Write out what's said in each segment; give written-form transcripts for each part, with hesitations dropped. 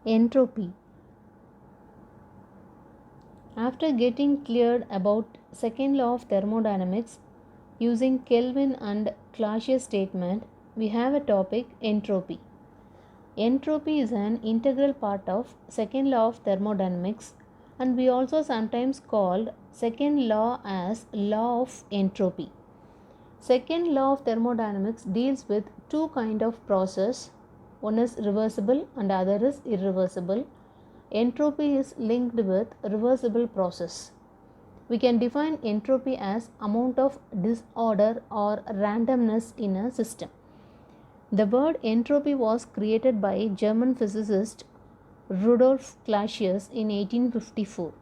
Entropy. After getting cleared about second law of thermodynamics using Kelvin and Clausius statement, we have a topic entropy. Entropy is an integral part of second law of thermodynamics, and we also sometimes called second law as law of entropy. Second law of thermodynamics deals with two kind of process. One is reversible and other is irreversible. Entropy is linked with reversible process. We can define entropy as amount of disorder or randomness in a system. The word entropy was created by German physicist Rudolf Clausius in 1854.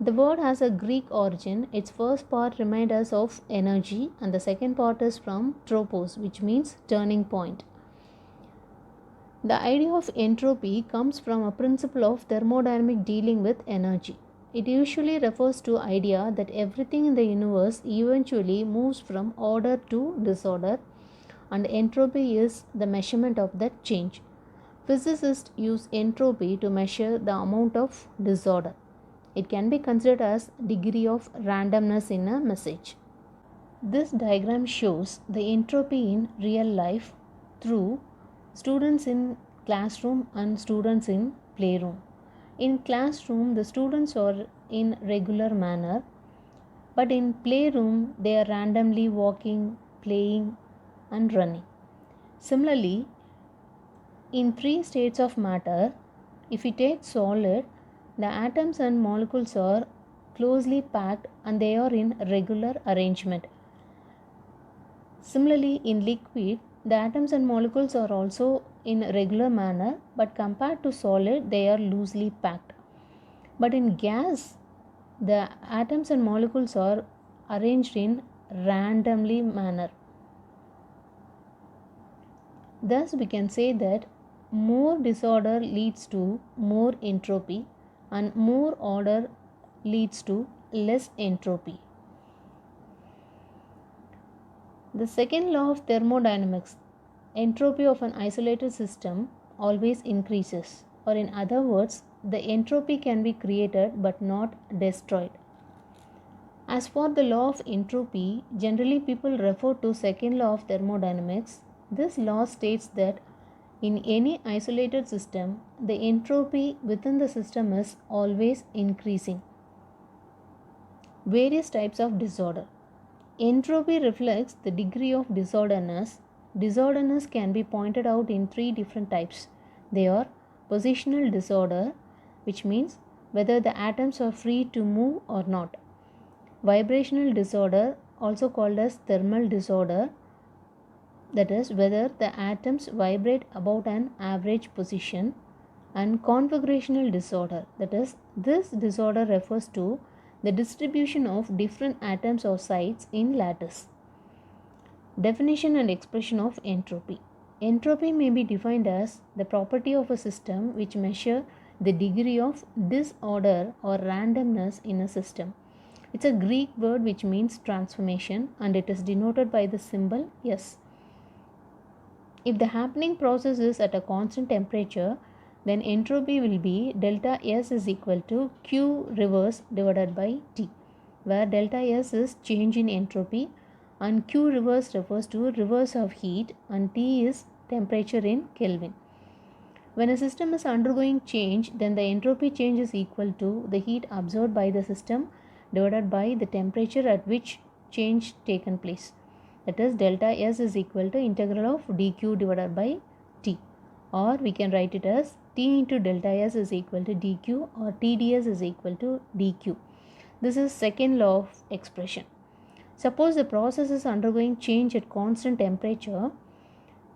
The word has a Greek origin. Its first part reminds us of energy, and the second part is from tropos, which means turning point. The idea of entropy comes from a principle of thermodynamic dealing with energy. It usually refers to the idea that everything in the universe eventually moves from order to disorder, and entropy is the measurement of that change. Physicists use entropy to measure the amount of disorder. It can be considered as degree of randomness in a message. This diagram shows the entropy in real life through students in classroom and students in playroom. In classroom, the students are in regular manner, but in playroom, they are randomly walking, playing, and running. Similarly, in three states of matter, if we take solid, the atoms and molecules are closely packed and they are in regular arrangement. Similarly, in liquid, the atoms and molecules are also in regular manner, but compared to solid, they are loosely packed. But in gas, the atoms and molecules are arranged in randomly manner. Thus, we can say that more disorder leads to more entropy, and more order leads to less entropy. The second law of thermodynamics, entropy of an isolated system always increases, or in other words, the entropy can be created but not destroyed. As for the law of entropy, generally people refer to second law of thermodynamics. This law states that in any isolated system, the entropy within the system is always increasing. Various types of disorder. Entropy reflects the degree of disorderness. Disorderness can be pointed out in three different types. They are positional disorder, which means whether the atoms are free to move or not. Vibrational disorder, also called as thermal disorder, that is whether the atoms vibrate about an average position. And configurational disorder, that is this disorder refers to the distribution of different atoms or sites in lattice. Definition and expression of entropy. Entropy may be defined as the property of a system which measure the degree of disorder or randomness in a system. It's a Greek word which means transformation, and it is denoted by the symbol S. If the happening process is at a constant temperature, then entropy will be delta S is equal to Q reverse divided by T, where delta S is change in entropy and Q reverse refers to reverse of heat and T is temperature in Kelvin. When a system is undergoing change, then the entropy change is equal to the heat absorbed by the system divided by the temperature at which change taken place. That is delta S is equal to integral of dq divided by T, or we can write it as T into delta S is equal to dq, or TdS is equal to dq. This is second law of expression. Suppose the process is undergoing change at constant temperature,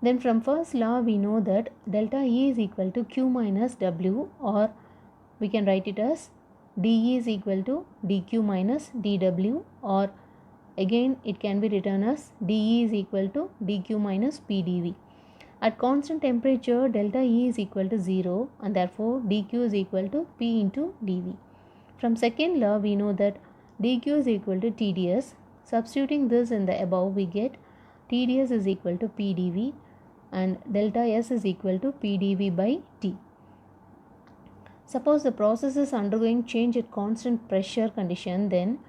then from first law we know that delta E is equal to Q minus W, or we can write it as dE is equal to dq minus dW, or again it can be written as dE is equal to dq minus pdV. At constant temperature, delta E is equal to 0, and therefore dq is equal to P into dV. From second law, we know that dq is equal to TdS. Substituting this in the above, we get TdS is equal to Pdv and delta S is equal to Pdv by T. Suppose the process is undergoing change at constant pressure condition, then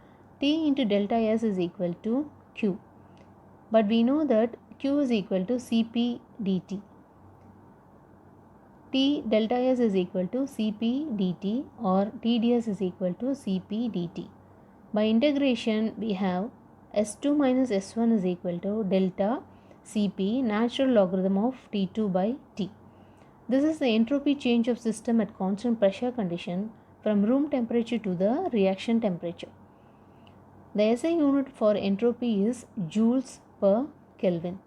T into delta S is equal to Q. But we know that Q is equal to Cp dt. T delta S is equal to Cp dt or Tds is equal to Cp dt. By integration, we have S2 minus S1 is equal to delta Cp natural logarithm of T2 by T. This is the entropy change of system at constant pressure condition from room temperature to the reaction temperature. The SI unit for entropy is joules per Kelvin.